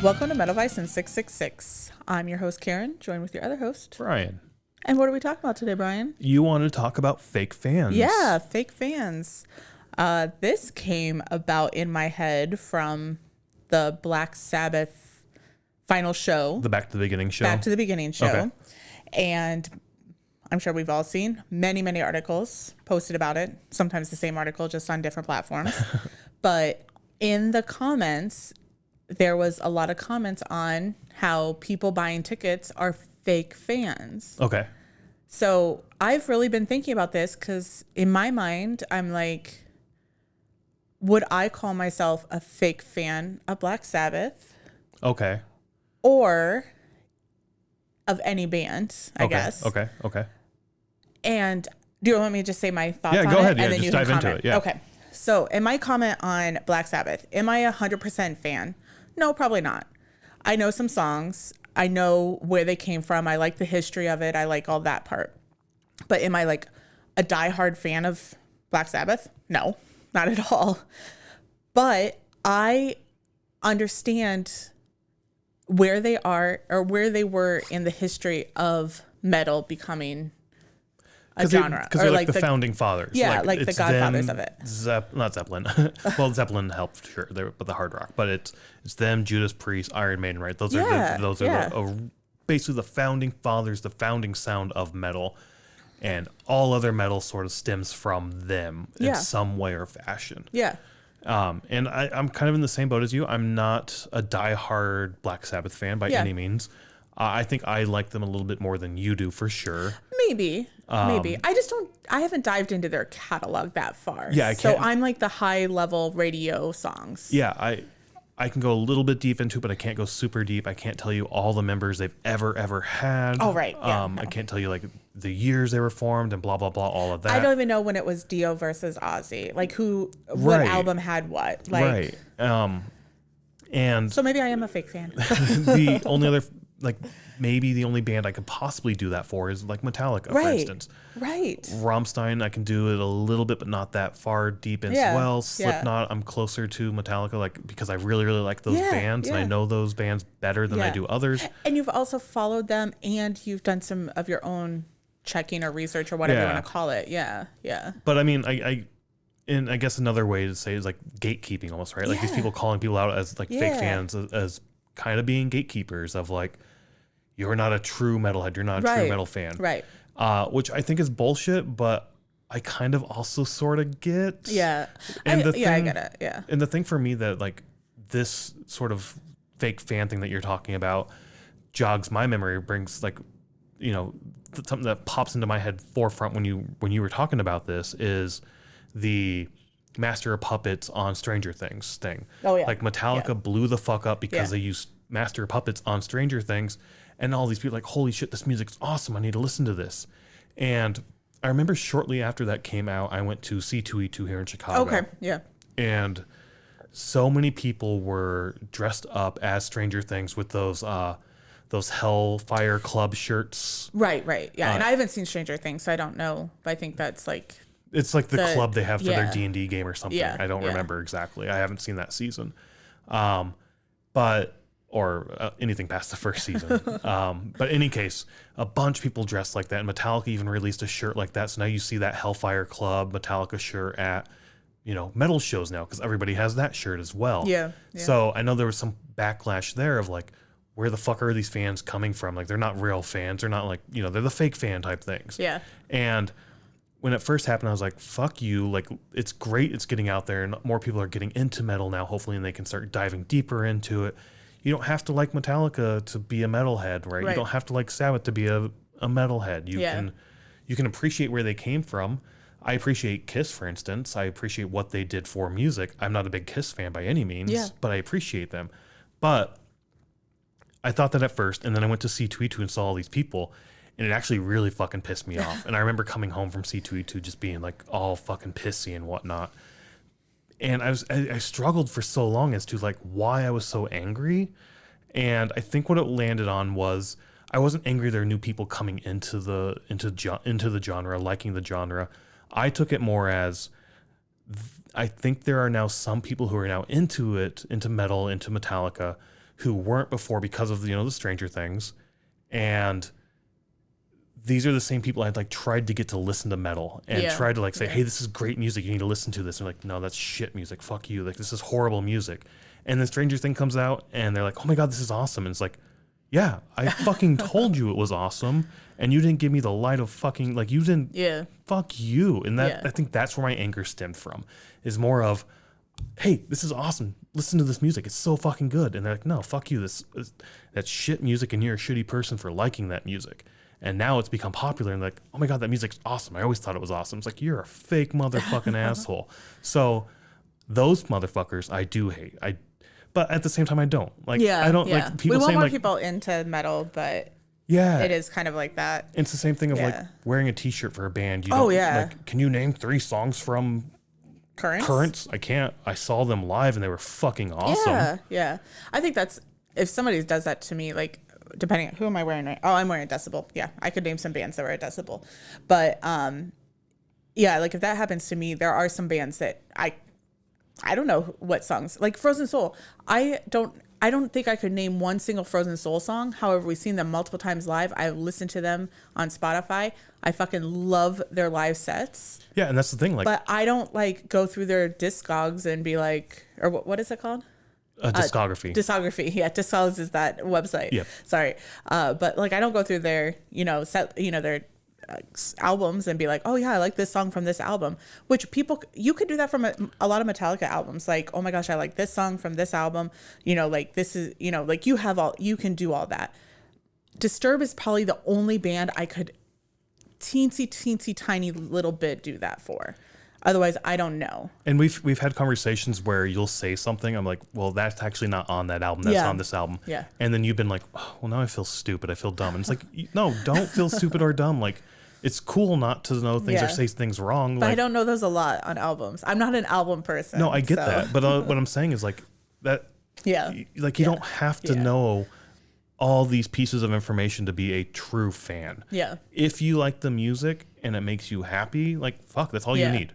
Welcome to MetalVice in 666. I'm your host, Karen, joined with your other host, Brian. And what are we talking about today, Brian? You want to talk about fake fans. Yeah, fake fans. This came about in my head from the Black Sabbath final show. The Back to the Beginning show. Back to the Beginning show. Okay. And I'm sure we've all seen many articles posted about it. Sometimes the same article, just on different platforms. But in the comments, there was a lot of comments on how people buying tickets are fake fans. Okay. So I've really been thinking about this because in my mind, I'm like, would I call myself a fake fan of Black Sabbath? Okay. Or of any band, I guess. Okay. And do you want me to just say my thoughts on it? Yeah, go ahead. Yeah, and then just you can dive into comment? it. Yeah. Okay. So in my comment on Black Sabbath, am I 100% fan? No, probably not. I know some songs. I know where they came from. I like the history of it. I like all that part. But am I like a diehard fan of Black Sabbath? No, not at all. But I understand where they are or where they were in the history of metal becoming a genre. Because they're like the founding fathers. Yeah, like the godfathers of it. Not Zeppelin. Well, Zeppelin helped, sure, but the hard rock. But it's them, Judas Priest, Iron Maiden, right? Those are basically the founding fathers, the founding sound of metal. And all other metal sort of stems from them in some way or fashion. Yeah. And I'm kind of in the same boat as you. I'm not a diehard Black Sabbath fan by any means. I think I like them a little bit more than you do, for sure. Maybe. I haven't dived into their catalog that far. Yeah, so I'm like the high level radio songs. Yeah, I can go a little bit deep into it, but I can't go super deep. I can't tell you all the members they've ever had. Oh, right. Yeah, I can't tell you like the years they were formed and blah, blah, blah, all of that. I don't even know when it was Dio versus Ozzy. Like what album had what. Like, right. And so maybe I am a fake fan. The only other, maybe the only band I could possibly do that for is like Metallica, for instance. Right. Rammstein, I can do it a little bit, but not that far deep as well. Slipknot, I'm closer to Metallica, because I really like those bands, and I know those bands better than I do others. And you've also followed them, and you've done some of your own checking or research or whatever you want to call it. Yeah. But I mean, and I guess another way to say it is like gatekeeping almost, right? Like these people calling people out as like fake fans, as kind of being gatekeepers of like, you're not a true metalhead, you're not a true metal fan. Right. Which I think is bullshit, but I kind of also sort of get. Yeah. And I get it. Yeah. And the thing for me that like this sort of fake fan thing that you're talking about jogs my memory, brings like, something that pops into my head forefront when you were talking about this is the Master of Puppets on Stranger Things thing. Oh yeah. Like Metallica blew the fuck up because they used Master of Puppets on Stranger Things. And all these people like, holy shit, this music's awesome. I need to listen to this. And I remember shortly after that came out, I went to C2E2 here in Chicago. Okay, yeah. And so many people were dressed up as Stranger Things with those Hellfire Club shirts. Right. Yeah, and I haven't seen Stranger Things, so I don't know. But I think that's like... It's like the club they have for their D&D game or something. Yeah, I don't remember exactly. I haven't seen that season. Or anything past the first season. But in any case, a bunch of people dressed like that. And Metallica even released a shirt like that. So now you see that Hellfire Club Metallica shirt at, metal shows now, because everybody has that shirt as well. Yeah. So I know there was some backlash there of like, where the fuck are these fans coming from? Like, they're not real fans. They're not like, they're the fake fan type things. Yeah. And when it first happened, I was like, fuck you. Like, it's great it's getting out there and more people are getting into metal now, hopefully, and they can start diving deeper into it. You don't have to like Metallica to be a metalhead, right? You don't have to like Sabbath to be a metalhead. You can appreciate where they came from. I appreciate Kiss, for instance. I appreciate what they did for music. I'm not a big Kiss fan by any means, but I appreciate them. But I thought that at first, and then I went to C2E2 and saw all these people, and it actually really fucking pissed me off. And I remember coming home from C2E2 just being like all fucking pissy and whatnot. And I struggled for so long as to like why I was so angry. And I think what it landed on was I wasn't angry there are new people coming into the genre, liking the genre. I took it more as I think there are now some people who are now into it, into metal, into Metallica, who weren't before because of, the Stranger Things. And these are the same people I'd like tried to get to listen to metal and tried to like say, hey, this is great music. You need to listen to this. And they're like, no, that's shit music. Fuck you. Like, this is horrible music. And then Stranger Things comes out and they're like, oh my God, this is awesome. And it's like, yeah, I fucking told you it was awesome. And you didn't give me the light of fucking, like, you didn't, fuck you. And that, I think that's where my anger stemmed from, is more of, hey, this is awesome. Listen to this music. It's so fucking good. And they're like, no, fuck you. That's shit music and you're a shitty person for liking that music. And now it's become popular and like, oh my God, that music's awesome. I always thought it was awesome. It's like, you're a fake motherfucking asshole. So those motherfuckers I do hate. But at the same time, I don't. Like, I don't like people we want saying more like, people into metal, but it is kind of like that. It's the same thing of like wearing a t-shirt for a band. You like, can you name 3 songs from Currents? I can't. I saw them live and they were fucking awesome. Yeah. I think that's, if somebody does that to me, like, depending on who am I wearing right? Oh, I'm wearing a Decibel. Yeah, I could name some bands that were a Decibel. But like if that happens to me, there are some bands that I don't know what songs. Like Frozen Soul. I don't think I could name one single Frozen Soul song. However, we've seen them multiple times live. I listened to them on Spotify. I fucking love their live sets. Yeah, and that's the thing. Like, but I don't like go through their discogs and be like, or what is it called? A discography. Discography. Yeah, Discogs is that website. Yeah. Sorry. But like I don't go through their, their albums and be like, oh yeah, I like this song from this album, which you could do that from a lot of Metallica albums. Like, oh my gosh, I like this song from this album. Like this is, like you can do all that. Disturbed is probably the only band I could teensy tiny little bit do that for. Otherwise, I don't know. And we've had conversations where you'll say something, I'm like, well, that's actually not on that album. That's on this album. Yeah. And then you've been like, oh, well, now I feel stupid. I feel dumb. And it's like, no, don't feel stupid or dumb. Like, it's cool not to know things or say things wrong. But like, I don't know those a lot on albums. I'm not an album person. No, I get that. But what I'm saying is like that. Yeah. Like you don't have to know all these pieces of information to be a true fan. Yeah. If you like the music and it makes you happy, like, fuck, that's all you need.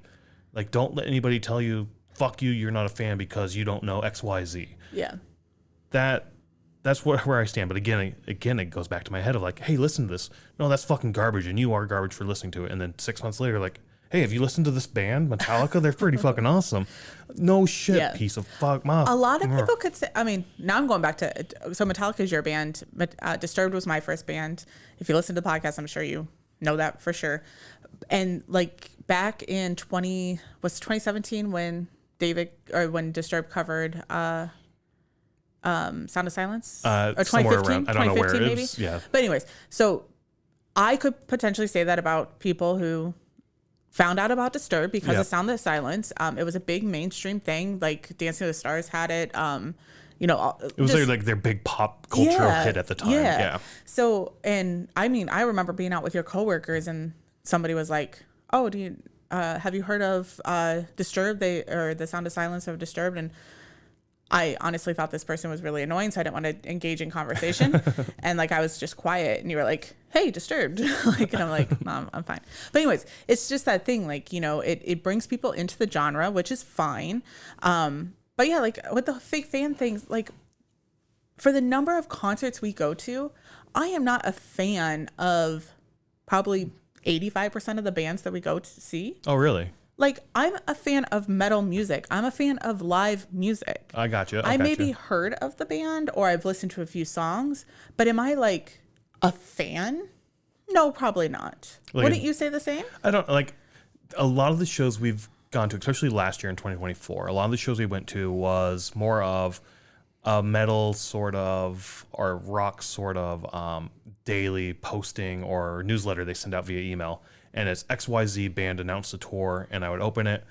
Like, don't let anybody tell you, fuck you, you're not a fan because you don't know X, Y, Z. Yeah. That's where I stand. But again, it goes back to my head of like, hey, listen to this. No, that's fucking garbage, and you are garbage for listening to it. And then 6 months later, like, hey, have you listened to this band, Metallica? They're pretty fucking awesome. No shit, piece of fuck. A lot of people could say, I mean, now I'm going back to, so Metallica is your band. Disturbed was my first band. If you listen to the podcast, I'm sure you know that for sure. And like back in 2017 when Disturbed covered Sound of Silence, or 2015, I don't know where it maybe. is. Yeah. But anyways, so I could potentially say that about people who found out about Disturbed because of Sound of Silence. It was a big mainstream thing. Like Dancing with the Stars had it. It was like their big pop cultural hit at the time. Yeah. So, and I mean, I remember being out with your coworkers and somebody was like, "Oh, do you have you heard of Disturbed? The Sound of Silence of Disturbed?" And I honestly thought this person was really annoying, so I didn't want to engage in conversation. And like I was just quiet, and you were like, "Hey, Disturbed," like, and I'm like, "No, I'm fine." But anyways, it's just that thing, like it brings people into the genre, which is fine. But yeah, like with the fake fan things, like for the number of concerts we go to, I am not a fan of probably 85% of the bands that we go to see. Oh, really? Like, I'm a fan of metal music. I'm a fan of live music. I got you. I maybe heard of the band or I've listened to a few songs, but am I like a fan? No, probably not. Like, wouldn't you say the same? I don't like a lot of the shows we've gone to, especially last year in 2024. A lot of the shows we went to was more of a metal sort of or rock sort of daily posting or newsletter they send out via email. And it's XYZ band announced a tour, and I would open it.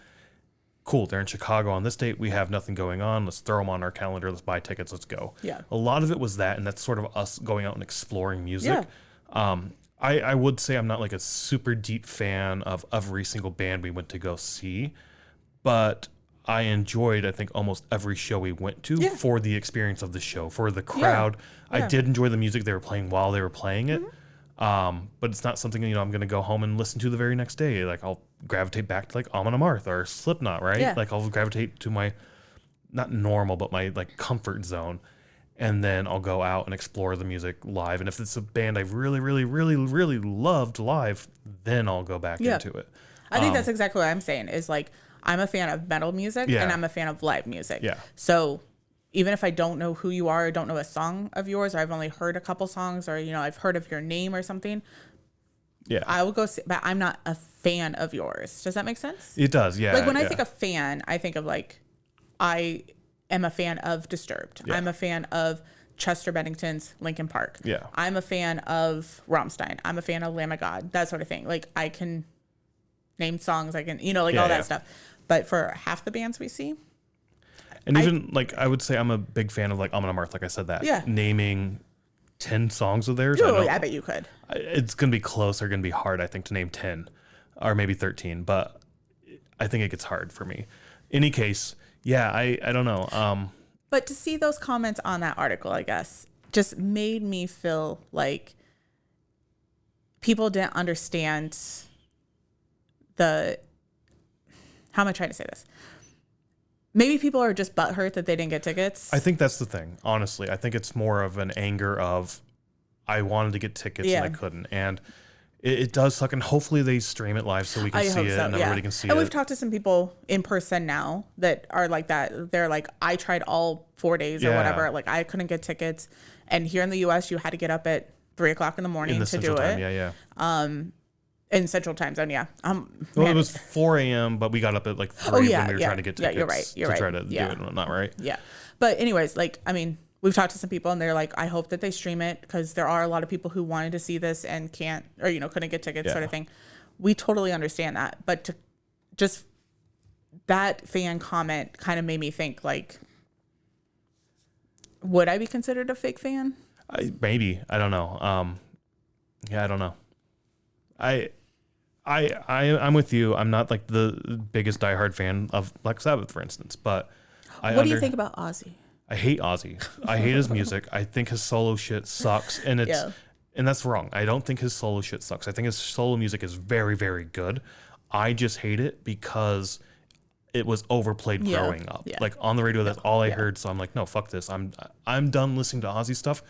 Cool, they're in Chicago on this date. We have nothing going on. Let's throw them on our calendar. Let's buy tickets. Let's go. Yeah. A lot of it was that, and that's sort of us going out and exploring music. Yeah. I would say I'm not like a super deep fan of every single band we went to go see, but I enjoyed, I think, almost every show we went to for the experience of the show, for the crowd. Yeah. I did enjoy the music they were playing while they were playing it. Mm-hmm. But it's not something, I'm going to go home and listen to the very next day. Like, I'll gravitate back to, like, Amon Amarth or Slipknot, right? Yeah. Like, I'll gravitate to my, not normal, but my, like, comfort zone. and then I'll go out and explore the music live. And if it's a band I've really, really, really, really loved live, then I'll go back into it. I think that's exactly what I'm saying is like, I'm a fan of metal music and I'm a fan of live music. Yeah. So even if I don't know who you are or don't know a song of yours, or I've only heard a couple songs, or, you know, I've heard of your name or something, I will go see, but I'm not a fan of yours. Does that make sense? It does, yeah. Like when I think of fan, I think of like, I am a fan of Disturbed. Yeah. I'm a fan of Chester Bennington's Linkin Park. Yeah. I'm a fan of Rammstein. I'm a fan of Lamb of God, that sort of thing. Like I can name songs, I can, you know, like all that stuff. But for half the bands we see. And even like, I would say I'm a big fan of like Amon Amarth, like I said that. Yeah. Naming 10 songs of theirs. I bet you could. It's going to be close or going to be hard, I think, to name 10 or maybe 13. But I think it gets hard for me. Any case, yeah, I don't know. But to see those comments on that article, I guess, just made me feel like people didn't understand how am I trying to say this? Maybe people are just butthurt that they didn't get tickets. I think that's the thing, honestly. I think it's more of an anger of, I wanted to get tickets and I couldn't. And it does suck. And hopefully they stream it live so we can see it and everybody can see it. And we've talked to some people in person now that are like that. They're like, I tried all 4 days or whatever. Like I couldn't get tickets. And here in the US, you had to get up at 3 o'clock in the morning to do it. In Central Time Zone, well, it was 4 a.m., but we got up at like 3 when we were trying to get tickets. You're right. To try to do it and whatnot, right? Yeah. But anyways, like, I mean, we've talked to some people and they're like, I hope that they stream it because there are a lot of people who wanted to see this and can't, or, you know, couldn't get tickets sort of thing. We totally understand that. But to just that fan comment kind of made me think like, would I be considered a fake fan? Maybe. I don't know. I don't know. I'm with you. I'm not like the biggest diehard fan of Black Sabbath, for instance, but what do you think about Ozzy? I hate Ozzy. I hate his music. I think his solo shit sucks, and and that's wrong. I don't think his solo shit sucks. I think his solo music is very, very good. I just hate it because it was overplayed growing up. Like on the radio, that's all I heard. So I'm like, no, fuck this. I'm done listening to Ozzy stuff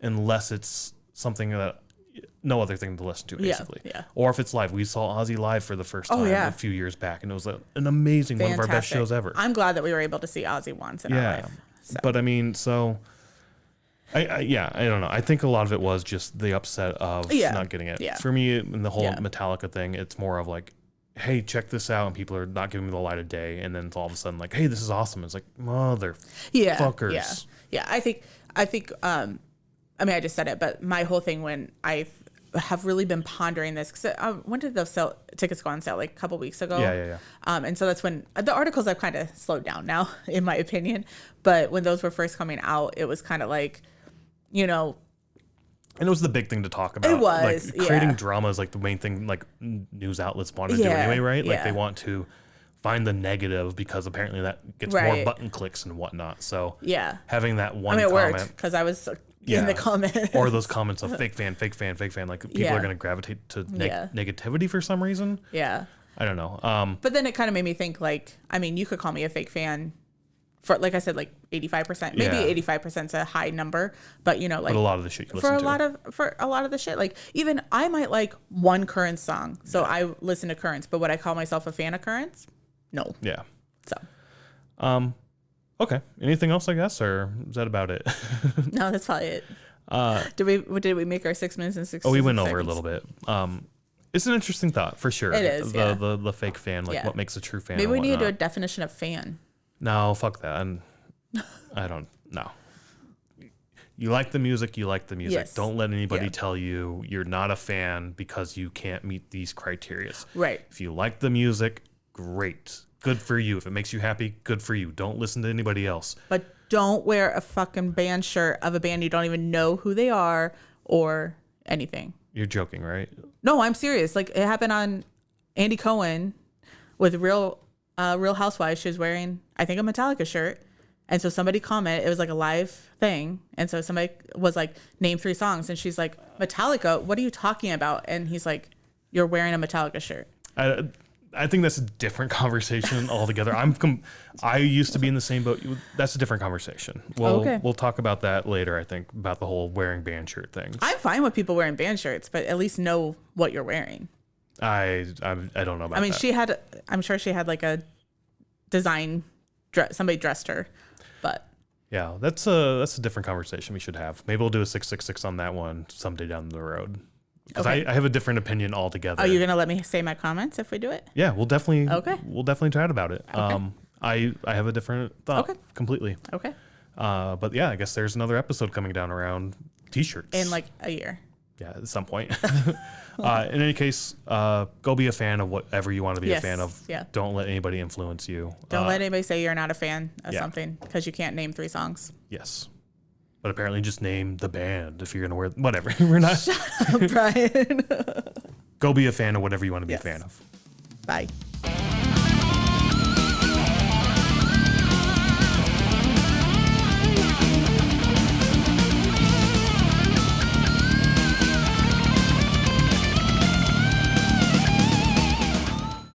unless it's something that no other thing to listen to, basically. Or if it's live. We saw Ozzy live for the first time a few years back, and it was an amazing, one of our best shows ever. I'm glad that we were able to see Ozzy once in our life. So. But I mean, so I don't know. I think a lot of it was just the upset of not getting it. For me, in the whole Metallica thing, it's more of like, hey, check this out, and people are not giving me the light of day, and then it's all of a sudden like, hey, this is awesome. It's like, motherfuckers. I think I mean, I just said it, but my whole thing when I have really been pondering this, because when did those tickets go on sale? Like a couple weeks ago? Yeah. And so that's when the articles have kind of slowed down now, in my opinion. But when those were first coming out, it was kind of like, you know. And it was the big thing to talk about. It was, like, creating drama is like the main thing like news outlets want to do anyway, right? Like they want to find the negative because apparently that gets more button clicks and whatnot. So having that one it comment. worked because I was in the comments. Or those comments of fake fan. Like people are going to gravitate to negativity for some reason. Yeah. I don't know. But then it kind of made me think like, I mean, you could call me a fake fan for, like I said, like 85%, maybe 85% is a high number, but you know, like but a lot of the shit you listen to. For a lot of the shit, like even I might like one Currents song. So I listen to Currents, but would I call myself a fan of Currents? No. Yeah. So. Okay. Anything else, I guess, or is that about it? No, that's probably it. Did we make our 6 minutes and 6 we went over a little bit. It's an interesting thought for sure. It is. The fake fan, like what makes a true fan. Maybe we need a definition of fan. No, fuck that. I don't know. You like the music, you like the music. Yes. Don't let anybody tell you you're not a fan because you can't meet these criteria. Right. If you like the music, great. Good for you. If it makes you happy, good for you. Don't listen to anybody else. But don't wear a fucking band shirt of a band you don't even know who they are or anything. You're joking, right? No, I'm serious. Like it happened on Andy Cohen with Real Housewives. She was wearing, I think, a Metallica shirt. And so somebody commented, it was like a live thing. And so somebody was like, name 3 songs. And she's like, Metallica, what are you talking about? And he's like, you're wearing a Metallica shirt. I think that's a different conversation altogether. I used to be in the same boat. That's a different conversation. We'll talk about that later. I think about the whole wearing band shirt thing. I'm fine with people wearing band shirts, but at least know what you're wearing. I don't know about. I mean, that. I'm sure she had like a design dress. Somebody dressed her, but yeah, that's a different conversation we should have. Maybe we'll do a 666 on that one someday down the road. Because I have a different opinion altogether. Are you gonna let me say my comments if we do it? Yeah, we'll definitely chat about it. Okay. I have a different thought completely. Okay. But yeah, I guess there's another episode coming down around t-shirts. In like a year. Yeah, at some point. In any case, go be a fan of whatever you want to be a fan of. Yeah. Don't let anybody influence you. Don't let anybody say you're not a fan of something because you can't name 3 songs. Yes. But apparently just name the band if you're going to wear... Whatever. We're not... Shut up, Brian. Go be a fan of whatever you want to be a fan of. Bye.